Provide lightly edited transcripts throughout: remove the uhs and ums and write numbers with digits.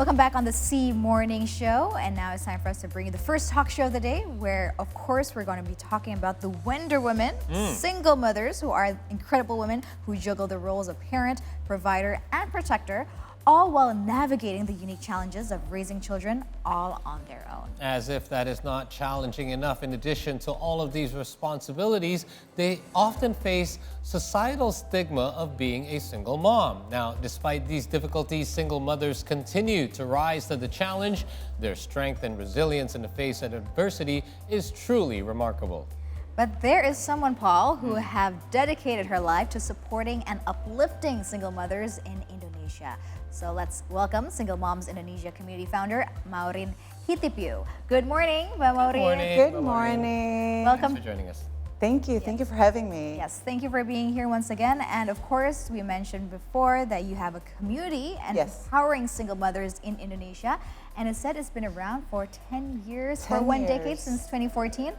Welcome back on the C Morning Show. And now it's time for us to bring you the first talk show of the day, where, of course, we're going to be talking about the Wonder Women, single mothers who are incredible women who juggle the roles of parent, provider, and protector, all while navigating the unique challenges of raising children all on their own. As if that is not challenging enough, in addition to all of these responsibilities, they often face societal stigma of being a single mom. Now, despite these difficulties, single mothers continue to rise to the challenge. Their strength and resilience in the face of adversity is truly remarkable. But there is someone, Paul, who have dedicated her life to supporting and uplifting single mothers in Indonesia. So let's welcome Single Moms Indonesia community founder, Maureen Hitipeuw. Good morning, Maureen. Good morning. Welcome. Thanks for joining us. Thank you. Thank you for having me. Yes, thank you for being here once again. And of course, we mentioned before that you have a community and empowering single mothers in Indonesia. And it said it's been around for 10 years, for 1 decade, since 2014.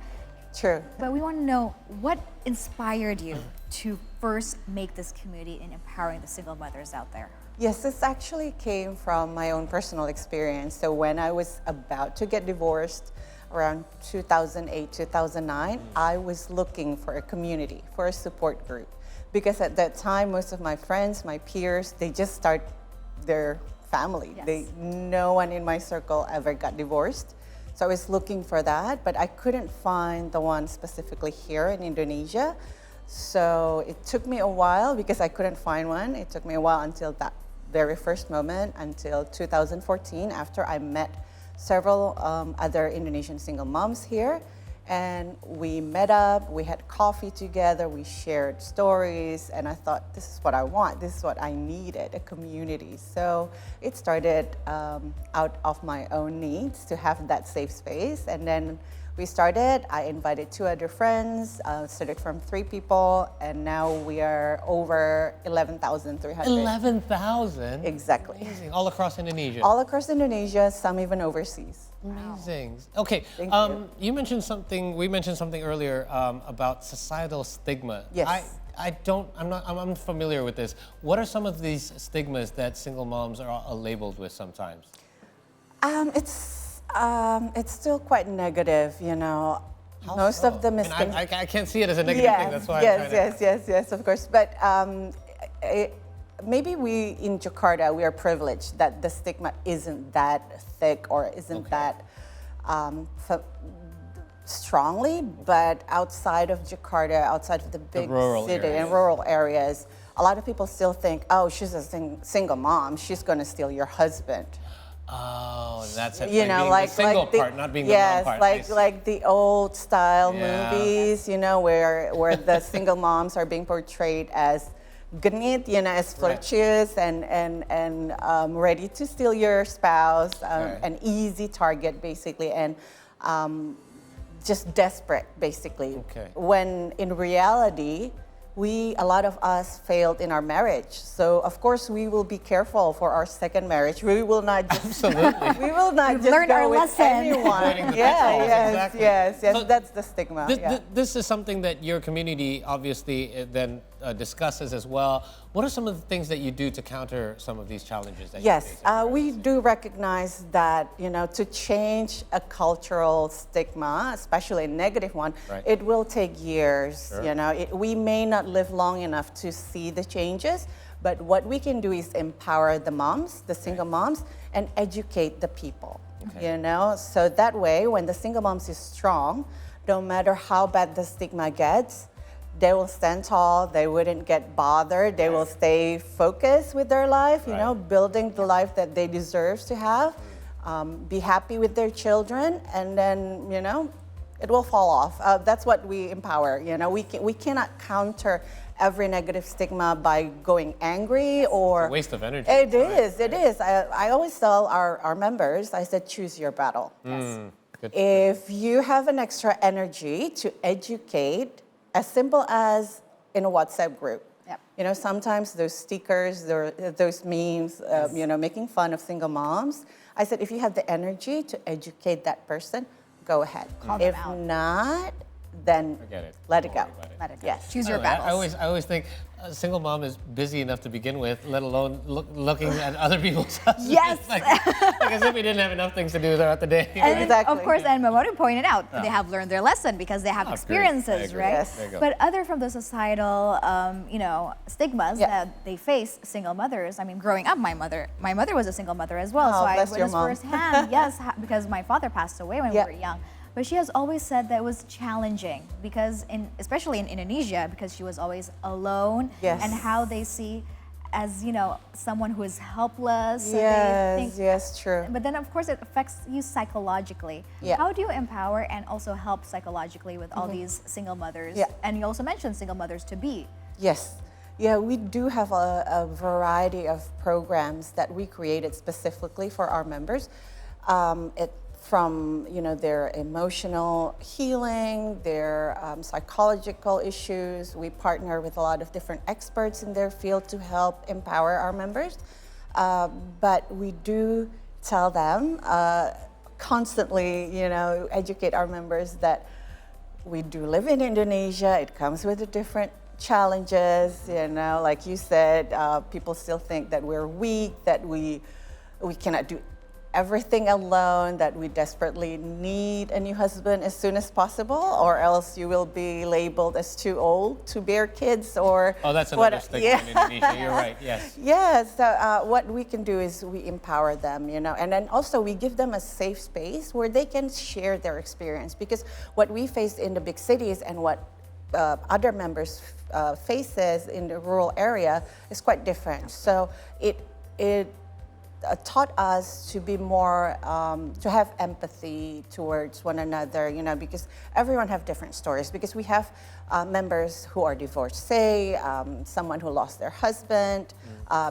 True. But we want to know, what inspired you to first make this community in empowering the single mothers out there? Yes, this actually came from my own personal experience. So when I was about to get divorced around 2008, 2009, I was looking for a community, for a support group. Because at that time, most of my friends, my peers, they just start their family. Yes. No one in my circle ever got divorced. So I was looking for that, but I couldn't find the one specifically here in Indonesia. So it took me a while because I couldn't find one. It took me a while until that very first moment, until 2014, after I met several other Indonesian single moms here. And we met up, we had coffee together, we shared stories, and I thought, this is what I want, this is what I needed, a community. So it started out of my own needs to have that safe space. And then we started, I invited 2 other friends, started from 3 people, and now we are over 11,300. 11,000? Exactly. Amazing. All across Indonesia? All across Indonesia, some even overseas. Amazing. Okay, Thank you mentioned something, we mentioned something earlier about societal stigma. Yes. I'm familiar with this. What are some of these stigmas that single moms are labeled with sometimes? It's still quite negative, you know. Most of them is. I can't see it as a negative thing. That's why. Yes, of course. But maybe we in Jakarta we are privileged that the stigma isn't that thick or isn't that strongly. But outside of Jakarta, outside of the big city and rural areas, a lot of people still think, oh, she's a single mom. She's going to steal your husband. Oh, that's it. You know, like the single part, not being the mom part. Yes, like the old style movies, you know, where the single moms are being portrayed as genit, you know, as flirtatious and ready to steal your spouse, an easy target basically, and just desperate basically. Okay. When in reality, a lot of us failed in our marriage. So of course we will be careful for our second marriage. We will not just we will not just learned go our with lesson. anyone. Yes. So that's the stigma. This is something that your community obviously then discusses as well. What are some of the things that you do to counter some of these challenges that you're facing? We do recognize that, you know, to change a cultural stigma, especially a negative one, it will take years. Sure. You know, we may not live long enough to see the changes, but what we can do is empower the moms, the single moms, and educate the people. You know, so that way, when the single moms is strong, no matter how bad the stigma gets, they will stand tall, they wouldn't get bothered, they will stay focused with their life, you know, building the life that they deserve to have, be happy with their children, and then, you know, it will fall off. That's what we empower, you know. We cannot counter every negative stigma by going angry or... It's a waste of energy. It is. I always tell our members, I said, choose your battle. If you have an extra energy to educate, as simple as in a WhatsApp group. You know, sometimes those stickers, those memes, you know, making fun of single moms. I said, if you have the energy to educate that person, go ahead. If not, then forget it. Let it go. Let it go. Yes. Choose your battles. I always think a single mom is busy enough to begin with, let alone looking at other people's husbands. Yes. like as if we didn't have enough things to do throughout the day. And Exactly. of course, and Maureen pointed out, they have learned their lesson because they have Great. I experiences, agree. right? Yes. There you go. But other from the societal, stigmas Yeah. that they face, single mothers. I mean, growing up, my mother was a single mother as well, Oh, so I bless your witnessed mom. firsthand. Yes, because my father passed away when Yeah. we were young. But she has always said that it was challenging because, especially in Indonesia, because she was always alone, Yes. and how they see as someone who is helpless. So Yes, they think, yes, true. but then, of course, it affects you psychologically. Yeah. How do you empower and also help psychologically with all these single mothers? Yeah. And you also mentioned single mothers to be. Yes. Yeah, we do have a variety of programs that we created specifically for our members. From their emotional healing, their psychological issues. We partner with a lot of different experts in their field to help empower our members. But we do tell them constantly, educate our members that we do live in Indonesia. It comes with different challenges. Like you said, people still think that we're weak, that we cannot do everything alone, that we desperately need a new husband as soon as possible, or else you will be labeled as too old to bear kids, or Oh, that's another stigma in Indonesia. You're right. Yes. Yes, so what we can do is we empower them, and then also we give them a safe space where they can share their experience, because what we face in the big cities and what other members faces in the rural area is quite different. So it taught us to be more, to have empathy towards one another, because everyone have different stories. Because we have members who are divorced, say someone who lost their husband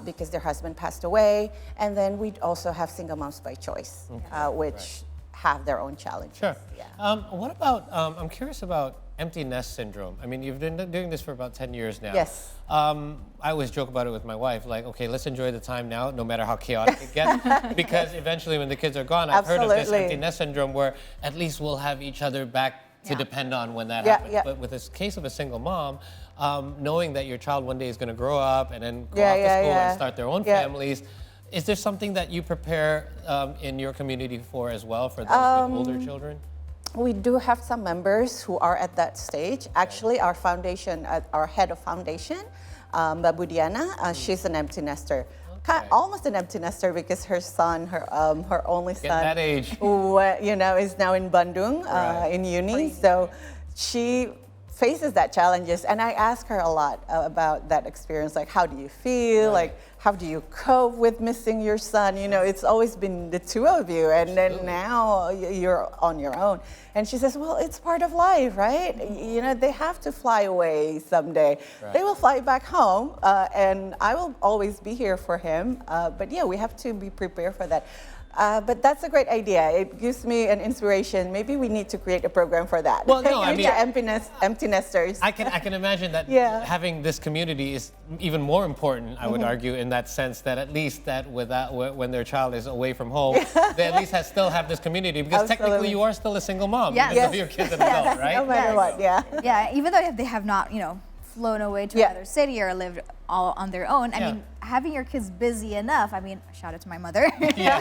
because their husband passed away, and then we also have single moms by choice, which have their own challenges. Sure. Yeah. What about, I'm curious about empty nest syndrome. I mean, you've been doing this for about 10 years now. Yes. I always joke about it with my wife, like, okay, let's enjoy the time now, no matter how chaotic it gets, because eventually when the kids are gone, I've heard of this Absolutely. empty nest syndrome where at least we'll have each other back to depend on when that Yeah, happens. yeah. But with this case of a single mom, knowing that your child one day is going to grow up and then go Yeah, off to yeah, school yeah. and start their own Yeah. families, is there something that you prepare in your community for as well, for those with older children? We do have some members who are at that stage. Actually, our foundation, our head of foundation, Mbak Budiana, she's an empty nester. Okay. Almost an empty nester, because her son, her only Get son, that age. who, is now in Bandung, Right. in uni. So she faces that challenges, and I ask her a lot about that experience. Like, how do you feel? Right. Like, how do you cope with missing your son? It's always been the two of you, and then now you're on your own. And she says, well, it's part of life, right? They have to fly away someday. Right. They will fly back home, and I will always be here for him. But yeah, we have to be prepared for that. But that's a great idea. It gives me an inspiration. Maybe we need to create a program for that. Well, no, I mean, empty nesters. I can imagine that Yeah. having this community is even more important, I would argue, in that sense, that at least that when their child is away from home, they at least still have this community, because technically Absolutely. you are still a single mom, Yes. even though your kid's an adult, right? No matter Yes. what, yeah. Yeah, even though they have not, flown away to Yeah. another city or lived all on their own. I Yeah. mean, having your kids busy enough. I mean, shout out to my mother. Yeah.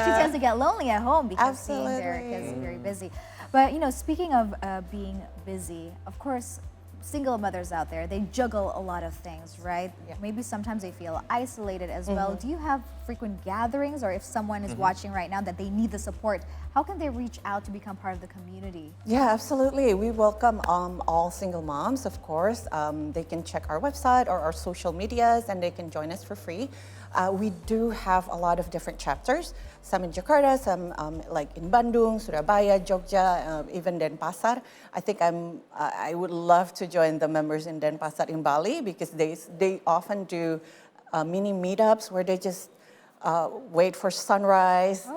She tends to get lonely at home because seeing their Absolutely. kids very busy. But speaking of being busy, of course, single mothers out there, they juggle a lot of things, right? Yeah. Maybe sometimes they feel isolated as well. Do you have frequent gatherings, or if someone is watching right now that they need the support, how can they reach out to become part of the community? Yeah, absolutely. We welcome all single moms, of course. They can check our website or our social medias, and they can join us for free. We do have a lot of different chapters, some in Jakarta, some like in Bandung, Surabaya, Jogja, even Denpasar. I think I would love to join the members in Denpasar in Bali, because they often do mini meetups where they just wait for sunrise,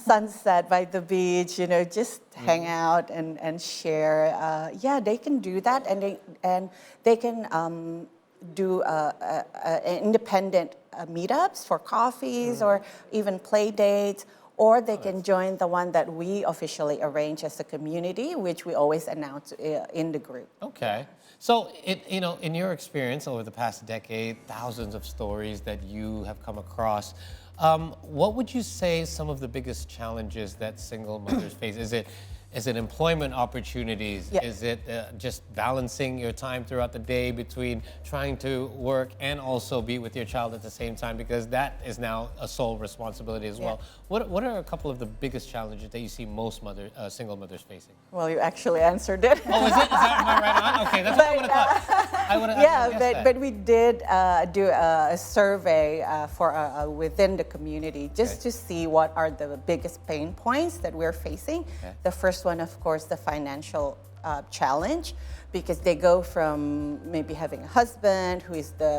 sunset by the beach, just hang out and share. Yeah, they can do that, and they can do independent meetups for coffees or even play dates, or they can join the one that we officially arrange as a community, which we always announce in the group. Okay. So, in your experience over the past decade, thousands of stories that you have come across, what would you say some of the biggest challenges that single mothers face? Is it employment opportunities? Yeah. Is it just balancing your time throughout the day between trying to work and also be with your child at the same time? Because that is now a sole responsibility as well. What are a couple of the biggest challenges that you see most single mothers facing? Well, you actually answered it. Oh, is it? Am I right on? Okay, that's what I would have thought. But we did do a survey for within the community just to see what are the biggest pain points that we're facing. Okay. The first one, of course, the financial challenge, because they go from maybe having a husband who is the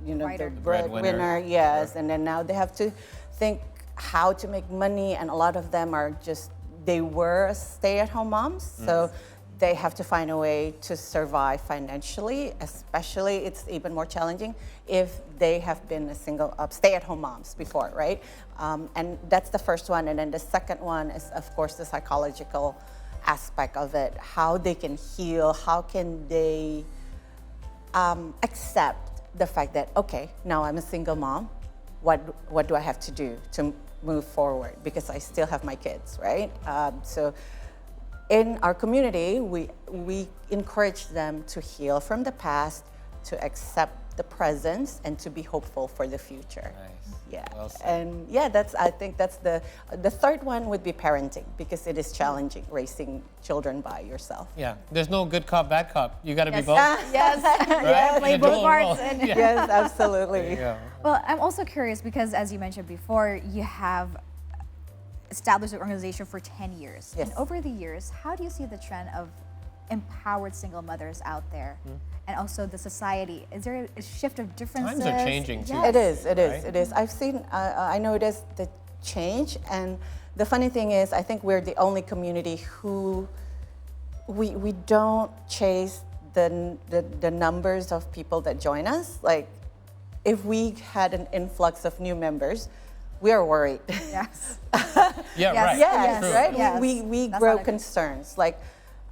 Provider. the breadwinner, yes, Sure. and then now they have to think how to make money, and a lot of them are they were stay-at-home moms, so they have to find a way to survive financially. Especially, it's even more challenging if they have been a single stay-at-home moms before, right? And that's the first one. And then the second one is, of course, the psychological aspect of it. How they can heal. How can they accept the fact that, okay, now I'm a single mom. What do I have to do to move forward? Because I still have my kids, right? So in our community, we encourage them to heal from the past, to accept the present, and to be hopeful for the future. Nice. Yeah, Well said. and I think that's the third one would be parenting, because it is challenging raising children by yourself. Yeah, there's no good cop, bad cop. You got to be Yes. both. Yes. Right? Play You both dual parts. role. And Yeah. Yes, absolutely. Yeah. Well, I'm also curious because, as you mentioned before, you have established the organization for 10 years. Yes. And over the years, how do you see the trend of empowered single mothers out there? And also the society, is there a shift of differences? Times are changing, too. Yes. It is, it is, Right? it is. I've seen, I noticed the change, and the funny thing is, I think we're the only community who, we don't chase the numbers of people that join us. Like, if we had an influx of new members, we are worried. Yes. Yeah, Yes. right. Yes, True. right? Yes. We That's grow not a good- concerns. Like,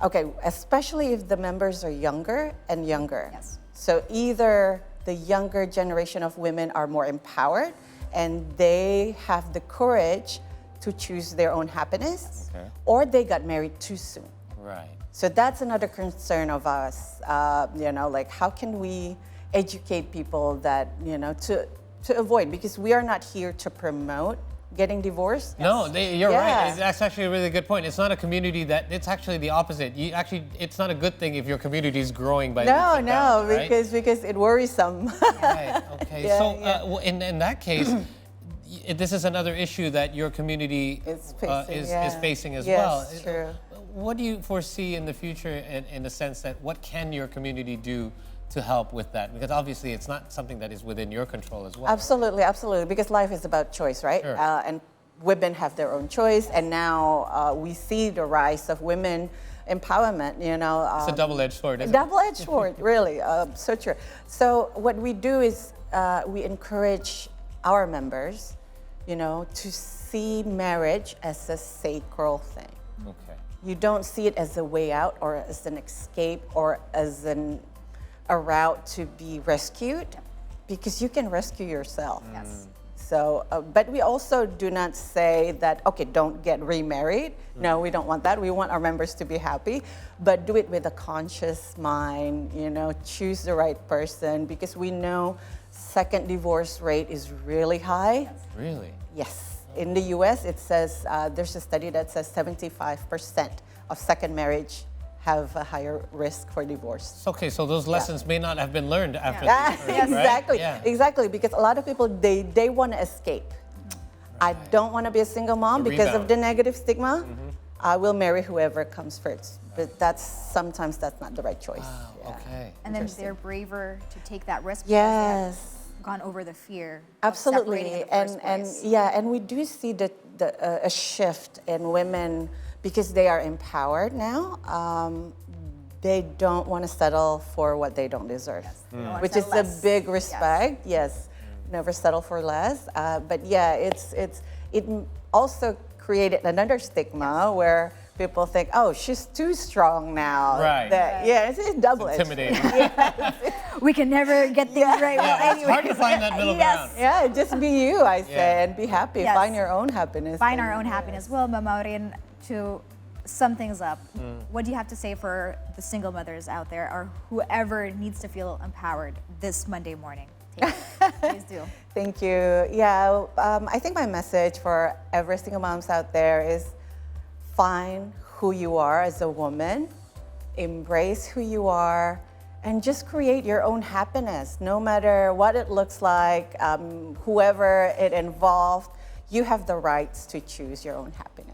okay, especially if the members are younger and younger. Yes. So either the younger generation of women are more empowered and they have the courage to choose their own happiness, Okay. or they got married too soon. Right. So that's another concern of us. Like, how can we educate people that, to avoid, because we are not here to promote getting divorced. No, you're Yeah. right. That's actually a really good point. It's not a community it's actually the opposite. It's not a good thing if your community is growing by leaps No, and no, bounds, right? because it worries some. Right. Okay. Yeah, So yeah. well, in that case, this is another issue that your community It's facing, is facing as Yes, well. true. What do you foresee in the future, in the sense that what can your community do to help with that? Because obviously it's not something that is within your control as well. Absolutely, absolutely. Because life is about choice, right? Sure. And women have their own choice, and now we see the rise of women empowerment. It's a double-edged sword, isn't it? Double-edged sword, really. So true. So what we do is we encourage our members, to see marriage as a sacred thing. Okay. You don't see it as a way out or as an escape or as a route to be rescued, because you can rescue yourself. Yes. So, but we also do not say that, okay, don't get remarried. No, we don't want that. We want our members to be happy, but do it with a conscious mind, choose the right person, because we know second divorce rate is really high. Really? Yes. In the US, it says, there's a study that says 75% of second marriage have a higher risk for divorce. Okay, so those lessons may not have been learned after Ah, the first, right? exactly, Yeah. exactly. Because a lot of people, they want to escape. I don't want to be a single mom The because of rebound. the negative stigma. I will marry whoever comes first. But sometimes that's not the right choice. Wow, Yeah. okay. And then Interesting. they're braver to take that risk. because they have Yes. Gone over the fear. Absolutely, Of separating in the first place. and we do see a shift in women because they are empowered now. They don't want to settle for what they don't deserve, They don't wanna which is settle a less. big Yes. respect. Yes, never settle for less. But yeah, it also created another stigma where people think, oh, she's too strong now. Right. Yeah, it's double-edged. Intimidating. We can never get things right. Well, Yeah, it's hard to find that middle ground. Yeah, just be you, I say, and be happy. Yes. Find your own happiness. Find our and- own happiness. Well, Maureen, to sum things up, what do you have to say for the single mothers out there or whoever needs to feel empowered this Monday morning? Take it. Please do. Thank you. Yeah, I think my message for every single moms out there is find who you are as a woman, embrace who you are, and just create your own happiness. No matter what it looks like, whoever it involved, you have the rights to choose your own happiness.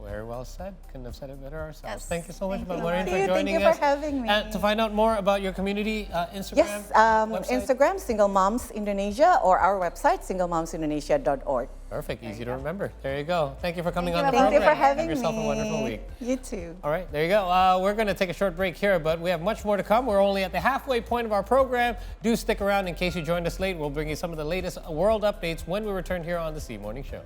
Very well said. Couldn't have said it better ourselves. Yes. Thank you so much, Thank you. Maureen, for Thank you. joining Thank you us. for having me. And to find out more about your community, Instagram, Yes, website? Instagram, Single Moms Indonesia, or our website, singlemomsindonesia.org. Perfect, easy to remember. There you go. Thank you for coming Thank on you, the Thank you program. for having Have yourself me. a wonderful week. You too. All right, there you go. We're going to take a short break here, but we have much more to come. We're only at the halfway point of our program. Do stick around in case you joined us late. We'll bring you some of the latest world updates when we return here on the C Morning Show.